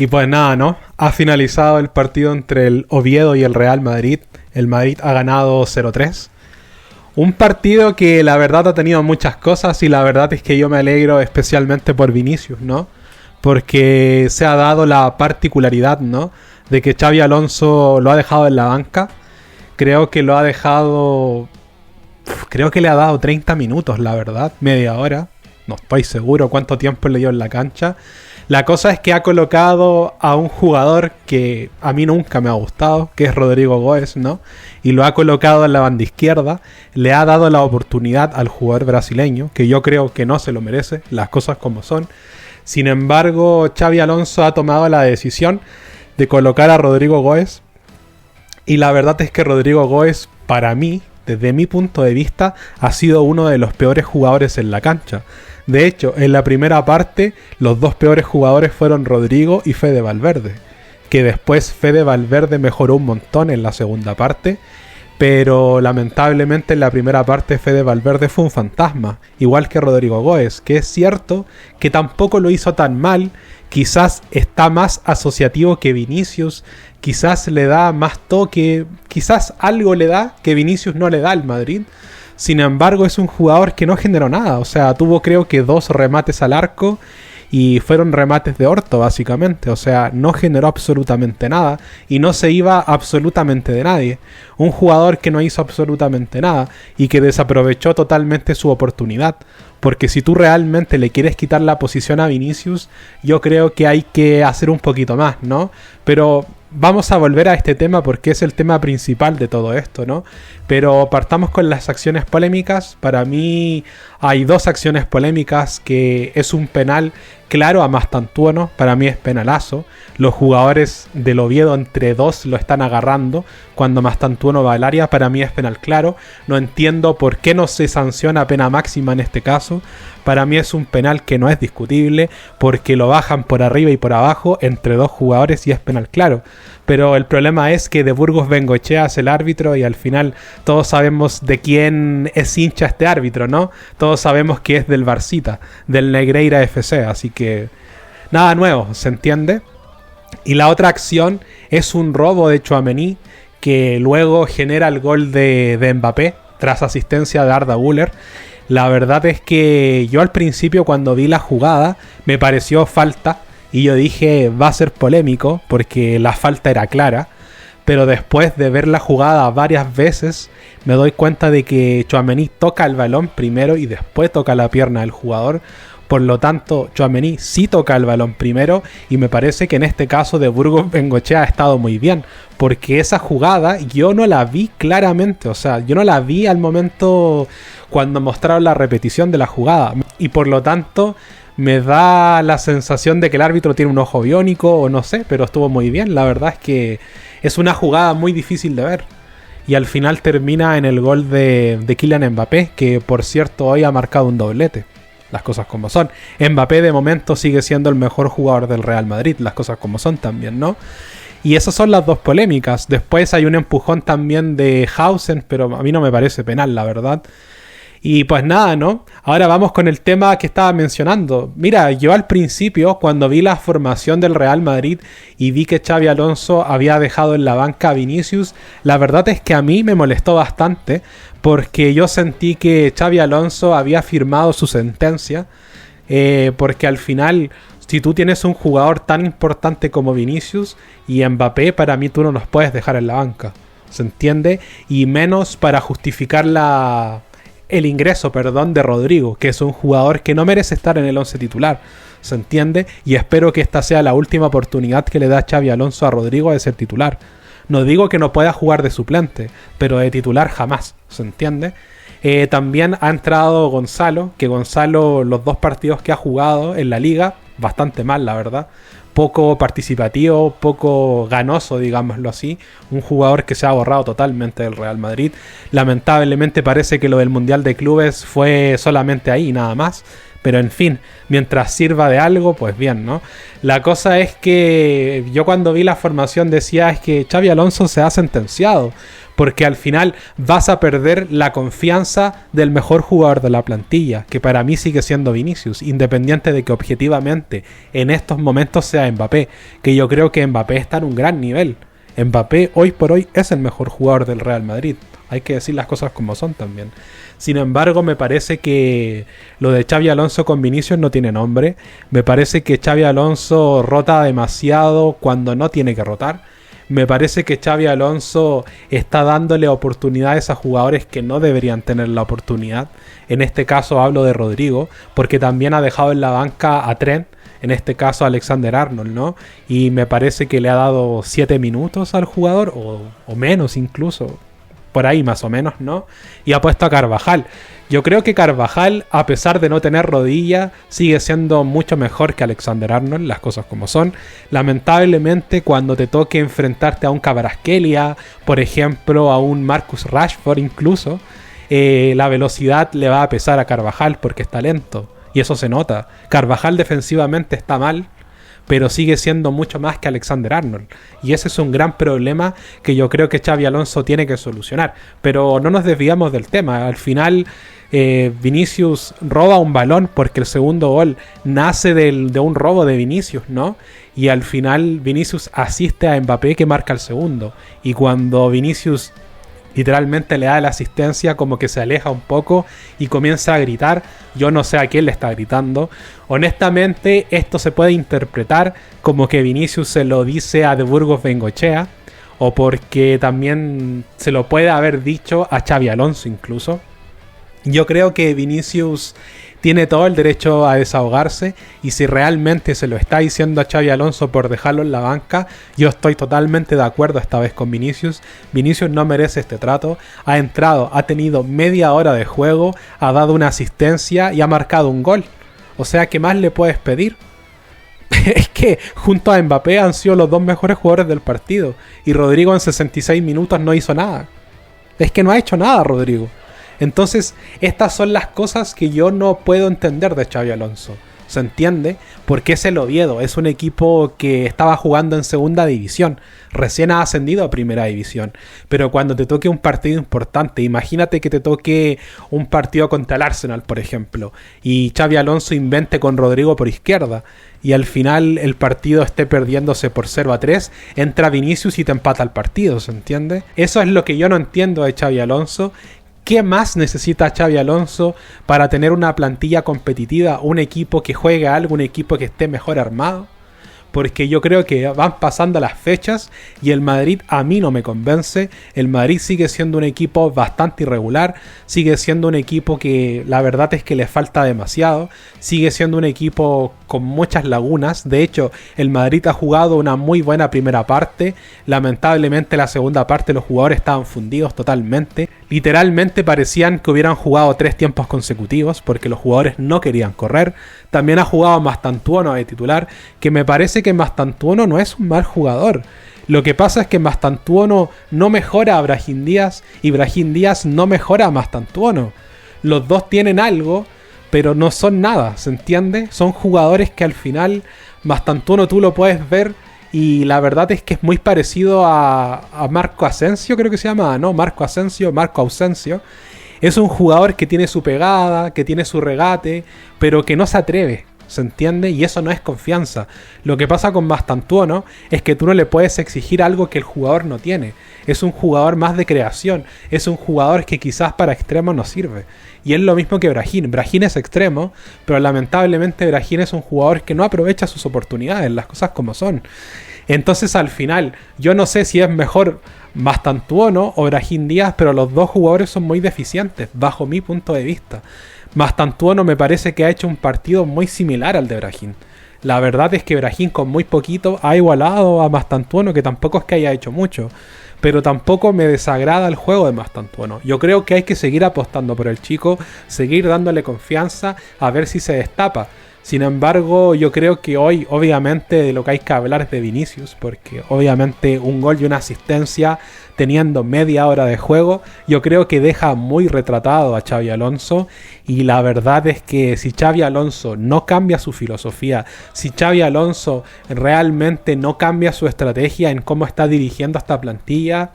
Y pues nada, ¿no? Ha finalizado el partido entre el Oviedo y el Real Madrid. El Madrid ha ganado 0-3. Un partido que la verdad ha tenido muchas cosas y la verdad es que yo me alegro especialmente por Vinicius, ¿no? Porque se ha dado la particularidad, ¿no? De que Xabi Alonso lo ha dejado en la banca. Creo que lo ha dejado... Creo que le ha dado 30 minutos, la verdad. Media hora. No estoy seguro cuánto tiempo le dio en la cancha. La cosa es que ha colocado a un jugador que a mí nunca me ha gustado, que es Rodrigo Goes, ¿no? Y lo ha colocado en la banda izquierda. Le ha dado la oportunidad al jugador brasileño, que yo creo que no se lo merece, las cosas como son. Sin embargo, Xabi Alonso ha tomado la decisión de colocar a Rodrigo Goes. Y la verdad es que Rodrigo Goes, para mí, desde mi punto de vista, ha sido uno de los peores jugadores en la cancha. De hecho, en la primera parte, los dos peores jugadores fueron Rodrigo y Fede Valverde. Que después Fede Valverde mejoró un montón en la segunda parte. Pero lamentablemente en la primera parte Fede Valverde fue un fantasma. Igual que Rodrigo Goes. Que es cierto que tampoco lo hizo tan mal. Quizás está más asociativo que Vinicius. Quizás le da más toque. Quizás algo le da que Vinicius no le da al Madrid. Sin embargo, es un jugador que no generó nada. O sea, tuvo creo que 2 remates al arco y fueron remates de orto, básicamente. O sea, no generó absolutamente nada y no se iba absolutamente de nadie. Un jugador que no hizo absolutamente nada y que desaprovechó totalmente su oportunidad. Porque si tú realmente le quieres quitar la posición a Vinicius, yo creo que hay que hacer un poquito más, ¿no? Pero vamos a volver a este tema porque es el tema principal de todo esto, ¿no? Pero partamos con las acciones polémicas. Para mí hay 2 acciones polémicas, que es un penal claro a Mastantuono. Para mí es penalazo. Los jugadores del Oviedo entre 2 lo están agarrando cuando Mastantuono va al área. Para mí es penal claro. No entiendo por qué no se sanciona pena máxima en este caso. Para mí es un penal que no es discutible porque lo bajan por arriba y por abajo entre 2 jugadores y es penal claro. Pero el problema es que de Burgos Bengoechea es el árbitro y al final todos sabemos de quién es hincha este árbitro, ¿no? Todos sabemos que es del Barcita, del Negreira FC, así que nada nuevo, ¿se entiende? Y la otra acción es un robo de Tchouaméni que luego genera el gol de Mbappé tras asistencia de Arda Güler. La verdad es que yo al principio cuando vi la jugada me pareció falta y yo dije va a ser polémico porque la falta era clara, pero después de ver la jugada varias veces me doy cuenta de que Tchouaméni toca el balón primero y después toca la pierna del jugador. Por lo tanto, Tchouaméni sí toca el balón primero y me parece que en este caso de Burgos Bengoechea ha estado muy bien, porque esa jugada yo no la vi claramente, o sea, yo no la vi al momento cuando mostraron la repetición de la jugada y por lo tanto me da la sensación de que el árbitro tiene un ojo biónico o no sé, pero estuvo muy bien. La verdad es que es una jugada muy difícil de ver y al final termina en el gol de Kylian Mbappé, que por cierto hoy ha marcado un doblete. Las cosas como son. Mbappé de momento sigue siendo el mejor jugador del Real Madrid. Las cosas como son también, ¿no? Y esas son las 2 polémicas. Después hay un empujón también de Hausen, pero a mí no me parece penal, la verdad. Y pues nada, ¿no? Ahora vamos con el tema que estaba mencionando. Mira, yo al principio, cuando vi la formación del Real Madrid y vi que Xabi Alonso había dejado en la banca a Vinicius, la verdad es que a mí me molestó bastante porque yo sentí que Xabi Alonso había firmado su sentencia, porque al final, si tú tienes un jugador tan importante como Vinicius y Mbappé, para mí tú no los puedes dejar en la banca, ¿se entiende? Y menos para justificar el ingreso, de Rodrigo, que es un jugador que no merece estar en el 11 titular, ¿se entiende? Y espero que esta sea la última oportunidad que le da Xabi Alonso a Rodrigo de ser titular. No digo que no pueda jugar de suplente, pero de titular jamás, ¿se entiende? También ha entrado Gonzalo, que Gonzalo los 2 partidos que ha jugado en la liga, bastante mal la verdad, poco participativo, poco ganoso, digámoslo así, un jugador que se ha borrado totalmente del Real Madrid. Lamentablemente parece que lo del Mundial de Clubes fue solamente ahí, nada más, Pero en fin, mientras sirva de algo, pues bien, ¿no? La cosa es que yo cuando vi la formación decía es que Xabi Alonso se ha sentenciado, porque al final vas a perder la confianza del mejor jugador de la plantilla, que para mí sigue siendo Vinicius, independiente de que objetivamente en estos momentos sea Mbappé, que yo creo que Mbappé está en un gran nivel. Mbappé hoy por hoy es el mejor jugador del Real Madrid. Hay que decir las cosas como son también. Sin embargo, me parece que lo de Xabi Alonso con Vinicius no tiene nombre. Me parece que Xabi Alonso rota demasiado cuando no tiene que rotar. Me parece que Xabi Alonso está dándole oportunidades a jugadores que no deberían tener la oportunidad. En este caso hablo de Rodrigo, porque también ha dejado en la banca a Trent, en este caso a Alexander-Arnold, ¿no? Y me parece que le ha dado 7 minutos al jugador, o menos incluso, por ahí más o menos, ¿no? Y ha puesto a Carvajal. Yo creo que Carvajal, a pesar de no tener rodilla, sigue siendo mucho mejor que Alexander-Arnold, las cosas como son. Lamentablemente, cuando te toque enfrentarte a un Kvaratskhelia, por ejemplo, a un Marcus Rashford incluso, la velocidad le va a pesar a Carvajal porque está lento. Y eso se nota. Carvajal defensivamente está mal, pero sigue siendo mucho más que Alexander-Arnold. Y ese es un gran problema que yo creo que Xabi Alonso tiene que solucionar. Pero no nos desviamos del tema. Al final, Vinicius roba un balón porque el segundo gol nace de un robo de Vinicius, ¿no? Y al final Vinicius asiste a Mbappé que marca el segundo. Y cuando Vinicius literalmente le da la asistencia, como que se aleja un poco y comienza a gritar. Yo no sé a quién le está gritando. Honestamente, esto se puede interpretar como que Vinicius se lo dice a De Burgos Bengochea, o porque también se lo puede haber dicho a Xabi Alonso incluso. Yo creo que Vinicius tiene todo el derecho a desahogarse, y si realmente se lo está diciendo a Xabi Alonso por dejarlo en la banca, yo estoy totalmente de acuerdo esta vez con Vinicius. Vinicius no merece este trato. Ha entrado, ha tenido media hora de juego, ha dado una asistencia y ha marcado un gol. O sea, ¿qué más le puedes pedir? Es que junto a Mbappé han sido los dos mejores jugadores del partido, y Rodrigo en 66 minutos no hizo nada. Es que no ha hecho nada Rodrigo. Entonces, estas son las cosas que yo no puedo entender de Xabi Alonso. ¿Se entiende? Porque es el Oviedo, es un equipo que estaba jugando en segunda división, recién ha ascendido a primera división, pero cuando te toque un partido importante, imagínate que te toque un partido contra el Arsenal, por ejemplo, y Xabi Alonso invente con Rodrigo por izquierda, y al final el partido esté perdiéndose por 0-3, entra Vinicius y te empata el partido, ¿se entiende? Eso es lo que yo no entiendo de Xabi Alonso. ¿Qué más necesita Xabi Alonso para tener una plantilla competitiva? Un equipo que juegue algo, un equipo que esté mejor armado. Porque yo creo que van pasando las fechas y el Madrid a mí no me convence. El Madrid sigue siendo un equipo bastante irregular, sigue siendo un equipo que la verdad es que le falta demasiado, sigue siendo un equipo con muchas lagunas. De hecho, el Madrid ha jugado una muy buena primera parte, lamentablemente la segunda parte los jugadores estaban fundidos totalmente, literalmente parecían que hubieran jugado 3 tiempos consecutivos porque los jugadores no querían correr. También ha jugado Mastantuono de titular, que me parece que Mastantuono no es un mal jugador. Lo que pasa es que Mastantuono no mejora a Brahim Díaz y Brahim Díaz no mejora a Mastantuono. Los dos tienen algo, pero no son nada, ¿se entiende? Son jugadores que al final Mastantuono tú lo puedes ver y la verdad es que es muy parecido a Marco Asensio, creo que se llama, ¿no? Marco Ausencio. Es un jugador que tiene su pegada, que tiene su regate, pero que no se atreve, ¿se entiende? Y eso no es confianza. Lo que pasa con Mastantuono es que tú no le puedes exigir algo que el jugador no tiene. Es un jugador más de creación, es un jugador que quizás para extremo no sirve. Y es lo mismo que Brahim. Brahim es extremo, pero lamentablemente Brahim es un jugador que no aprovecha sus oportunidades, las cosas como son. Entonces al final, yo no sé si es mejor Mastantuono o Brahim Díaz, pero los dos jugadores son muy deficientes, bajo mi punto de vista. Mastantuono me parece que ha hecho un partido muy similar al de Brahim. La verdad es que Brahim con muy poquito ha igualado a Mastantuono, que tampoco es que haya hecho mucho, pero tampoco me desagrada el juego de Mastantuono. Yo creo que hay que seguir apostando por el chico, seguir dándole confianza, a ver si se destapa. Sin embargo, yo creo que hoy, obviamente, de lo que hay que hablar es de Vinicius, porque obviamente un gol y una asistencia teniendo media hora de juego, yo creo que deja muy retratado a Xabi Alonso. Y la verdad es que si Xabi Alonso no cambia su filosofía, si Xabi Alonso realmente no cambia su estrategia en cómo está dirigiendo esta plantilla,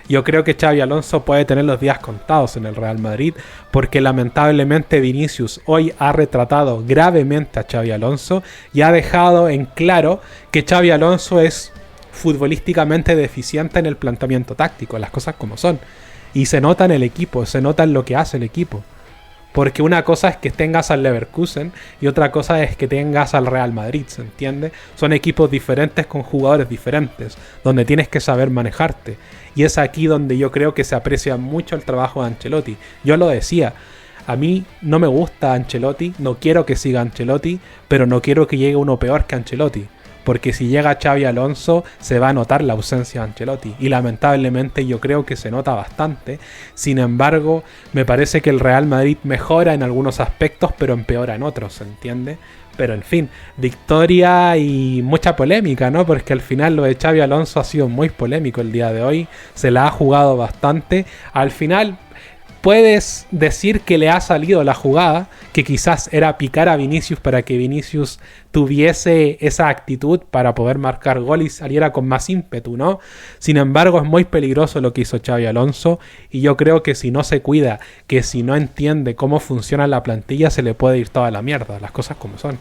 yo creo que Xabi Alonso puede tener los días contados en el Real Madrid, porque lamentablemente Vinicius hoy ha retratado gravemente a Xabi Alonso y ha dejado en claro que Xabi Alonso es futbolísticamente deficiente en el planteamiento táctico, las cosas como son. Y se nota en el equipo, se nota en lo que hace el equipo. Porque una cosa es que tengas al Leverkusen y otra cosa es que tengas al Real Madrid, ¿se entiende? Son equipos diferentes con jugadores diferentes, donde tienes que saber manejarte. Y es aquí donde yo creo que se aprecia mucho el trabajo de Ancelotti. Yo lo decía, a mí no me gusta Ancelotti, no quiero que siga Ancelotti, pero no quiero que llegue uno peor que Ancelotti. Porque si llega Xabi Alonso se va a notar la ausencia de Ancelotti. Y lamentablemente yo creo que se nota bastante. Sin embargo, me parece que el Real Madrid mejora en algunos aspectos, pero empeora en otros, ¿se entiende? Pero en fin, victoria y mucha polémica, ¿no? Porque al final lo de Xabi Alonso ha sido muy polémico el día de hoy. Se la ha jugado bastante. Al final puedes decir que le ha salido la jugada, que quizás era picar a Vinicius para que Vinicius tuviese esa actitud para poder marcar gol y saliera con más ímpetu, ¿no? Sin embargo, es muy peligroso lo que hizo Xabi Alonso y yo creo que si no se cuida, que si no entiende cómo funciona la plantilla, se le puede ir toda la mierda, las cosas como son.